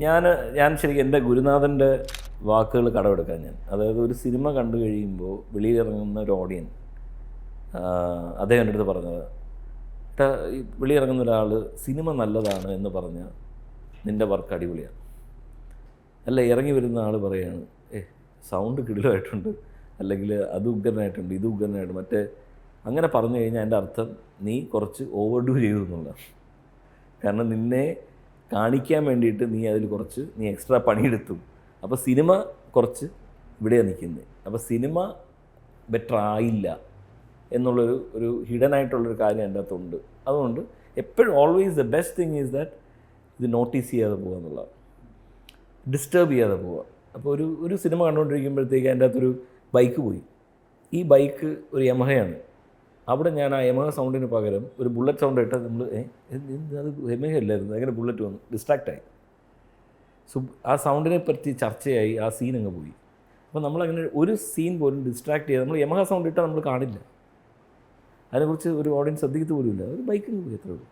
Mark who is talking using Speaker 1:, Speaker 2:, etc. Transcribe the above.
Speaker 1: ഞാൻ ഞാൻ ശരിക്കും എൻ്റെ ഗുരുനാഥൻ്റെ വാക്കുകൾ കടമെടുക്കാൻ അതായത് ഒരു സിനിമ കണ്ടു കഴിയുമ്പോൾ വെളിയിലിറങ്ങുന്ന ഒരു ഓഡിയൻ അദ്ദേഹം എൻ്റെ അടുത്ത് പറഞ്ഞത് ഈ വെളിയിറങ്ങുന്ന ഒരാൾ സിനിമ നല്ലതാണ് എന്ന് പറഞ്ഞാൽ നിൻ്റെ വർക്ക് അടിപൊളിയാണ്. അല്ല, ഇറങ്ങി വരുന്ന ആൾ പറയാണ് സൗണ്ട് കിടിലമായിട്ടുണ്ട്, അല്ലെങ്കിൽ അത് ഉഗ്രനായിട്ടുണ്ട്, ഇത് ഉഗ്രനായിട്ട് മറ്റേ അങ്ങനെ പറഞ്ഞു കഴിഞ്ഞാൽ എൻ്റെ അർത്ഥം നീ കുറച്ച് ഓവർഡു ചെയ്തു എന്നുള്ളതാണ്. കാരണം നിന്നെ കാണിക്കാൻ വേണ്ടിയിട്ട് നീ എക്സ്ട്രാ പണിയെടുത്തു. അപ്പോൾ സിനിമ കുറച്ച് ഇവിടെയാണ് നിൽക്കുന്നത്. അപ്പോൾ സിനിമ ബെറ്റർ ആയില്ല എന്നുള്ളൊരു ഹിഡൻ ആയിട്ടുള്ളൊരു കാര്യം എൻ്റെ അകത്തുണ്ട്. അതുകൊണ്ട് എപ്പോഴും always the best thing is that ഇത് നോട്ടീസ് ചെയ്യാതെ പോകുക എന്നുള്ളതാണ്, ഡിസ്റ്റർബ് ചെയ്യാതെ പോവുക. അപ്പോൾ ഒരു സിനിമ കണ്ടുകൊണ്ടിരിക്കുമ്പോഴത്തേക്ക് എൻ്റെ അകത്തൊരു ബൈക്ക് പോയി. ഈ ബൈക്ക് ഒരു യമഹയാണ്. അവിടെ ഞാൻ ആ യമഹ സൗണ്ടിന് പകരം ഒരു ബുള്ളറ്റ് സൗണ്ട് ഇട്ടാൽ നമ്മൾ അത് യമഹ അല്ലായിരുന്നു, അങ്ങനെ ബുള്ളറ്റ് വന്നു, ഡിസ്ട്രാക്റ്റായി. ആ സൗണ്ടിനെ പറ്റി ചർച്ചയായി, ആ സീൻ അങ്ങ് പോയി. അപ്പോൾ നമ്മളങ്ങനെ ഒരു സീൻ പോലും ഡിസ്ട്രാക്ട് ചെയ്ത് നമ്മൾ യമഹ സൗണ്ട് ഇട്ടാൽ നമ്മൾ കാണില്ല, അതിനെക്കുറിച്ച് ഒരു ഓഡിയൻസ് ശ്രദ്ധിക്കത്ത് പോലുമില്ല. ഒരു ബൈക്കിന് പോയി, എത്രയേ ഉള്ളൂ.